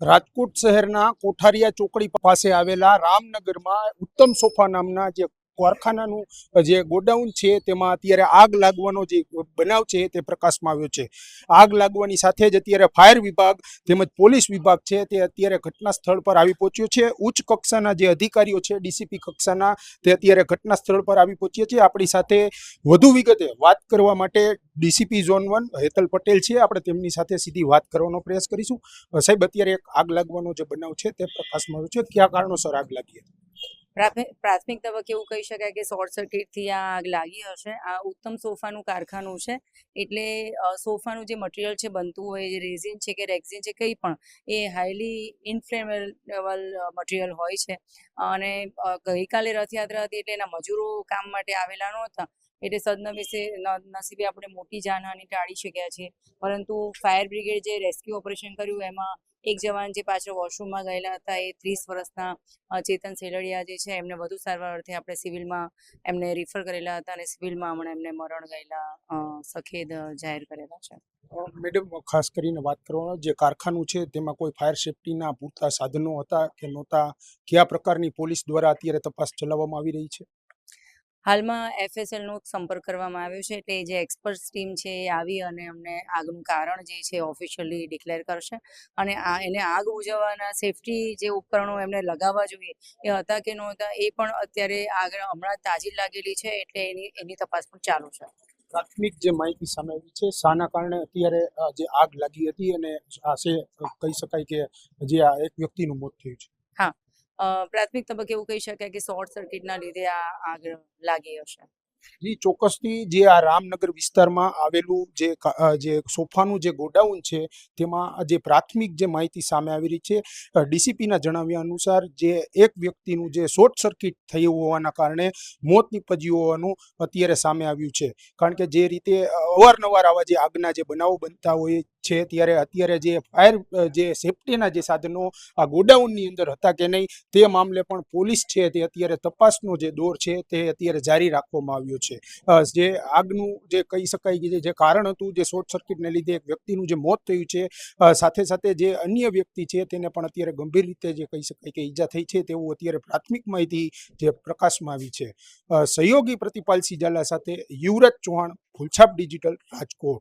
રાજકોટ શહેરના કોઠારિયા ચોકડી પાસે આવેલા રામનગરમાં ઉત્તમ સોફા નામના જે કારખાનાનું જે ગોડાઉન છે તેમાં અત્યારે આગ લાગવાનો જે બનાવ છે તે પ્રકાશમાં આવ્યો છે। આગ લાગવાની સાથે જ અત્યારે ફાયર વિભાગ તેમજ પોલીસ વિભાગ છે તે અત્યારે ઘટના સ્થળ પર આવી પહોંચ્યો છે। ઉચ્ચ કક્ષાના જે અધિકારીઓ છે ડીસીપી કક્ષાના તે અત્યારે ઘટના સ્થળ પર આવી પહોંચ્યા છે। આપણી સાથે વધુ વિગતે વાત કરવા માટે ડીસીપી ઝોન 1 હેતલ પટેલ છે। આપણે તેમની સાથે સીધી વાત કરવાનો પ્રયાસ કરીશું। સાહેબ, અત્યારે એક આગ લાગવાનો જે બનાવ છે તે પ્રકાશમાં આવ્યો છે, કયા કારણોસર આગ લાગી હતી? પ્રાથમિક તબક્કે એવું કહી શકાય કે શોર્ટ સર્કિટથી આ આગ લાગી હશે। આ ઉત્તમ સોફાનું કારખાનું છે, એટલે સોફાનું જે મટીરિયલ છે બનતું હોય, જે રેઝિન છે કે રેક્ઝિન છે, કંઈ પણ એ હાઈલી ઇન્ફ્લેમેબલ મટીરિયલ હોય છે। અને ગઈકાલે રથયાત્રા હતી એટલે એના મજૂરો કામ માટે આવેલા નહોતા, એટલે નસીબે આપણે મોટી જાનહાની ટાળી શક્યા છીએ। પરંતુ ફાયર બ્રિગેડ જે રેસ્ક્યુ ઓપરેશન કર્યું એમાં એક જવાન જે પાછળ વોશરૂમમાં ગયેલા હતા એ 30 વર્ષના ચેતન સેલડિયા જે છે એમને વધુ સારવાર અર્થે આપણે સિવિલમાં એમને રિફર કરેલા હતા અને સિવિલમાં હમણાં એમને મરણ ગયેલા સખેદ જાહેર કરેલા છે। મેડમ, ખાસ કરીને વાત કરવાનો જે કારખાનું છે તેમાં કોઈ ફાયર સેફટીના પૂરતા સાધનો હતા કે નહોતા? કયા પ્રકારની પોલીસ દ્વારા અત્યારે તપાસ ચલાવવામાં આવી રહી છે? હાલમાં FSLનો સંપર્ક કરવામાં આવ્યો છે, એટલે જે એક્સપર્ટ ટીમ છે એ આવી અને અમને આગનું કારણ જે છે ઓફિશિયલી ડિક્લેર કરશે। અને એને આગ બુઝાવવાના સેફટી જે ઉપકરણો એમને લગાવવા જોઈએ એ હતા કે નહોતા એ પણ અત્યારે આગળ હમણાં તાજી લાગેલી છે, એટલે એની તપાસ પણ ચાલુ છે। પ્રાથમિક જે માહિતી સામે આવી છે, શાના કારણે અત્યારે જે આગ લાગી હતી અને આશે કહી શકાય કે જે આ એક વ્યક્તિનું મોત થયું છે? હા, પ્રાથમિક તબક્કે એવું કહી શકાય કે શોર્ટ સર્કિટના લીધે આ આગ લાગી હશે। જી, ચોક્કસથી જે આ રામનગર વિસ્તારમાં આવેલું જે સોફાનું જે ગોડાઉન છે તેમાં જે પ્રાથમિક જે માહિતી સામે આવી રહી છે, ડીસીપીના જણાવ્યા અનુસાર જે એક વ્યક્તિનું જે શોર્ટ સર્કિટ થયું હોવાના કારણે મોત નીપજ્યું હોવાનું અત્યારે સામે આવ્યું છે। કારણ કે જે રીતે અવારનવાર આવા જે આગના જે બનાવો બનતા હોય છે ત્યારે અત્યારે જે ફાયર જે સેફટીના જે સાધનો આ ગોડાઉનની અંદર હતા કે નહીં તે મામલે પણ પોલીસ છે તે અત્યારે તપાસનો જે દોર છે તે અત્યારે જારી રાખવામાં આવ્યો છે। જે આગનું જે કહી શકાય કે જે કારણ હતું, જે શોર્ટ સર્કિટને લીધે એક વ્યક્તિનું જે મોત થયું છે, સાથે સાથે જે અન્ય વ્યક્તિ છે તેને પણ અત્યારે ગંભીર રીતે જે કહી શકાય કે ઈજા થઈ છે તેવું અત્યારે પ્રાથમિક માહિતી જે પ્રકાશમાં આવી છે। સહયોગી પ્રતિપાલસિંહ ઝાલા સાથે યુવરાજ ચૌહાણ, ફૂલછાપ ડિજિટલ, રાજકોટ।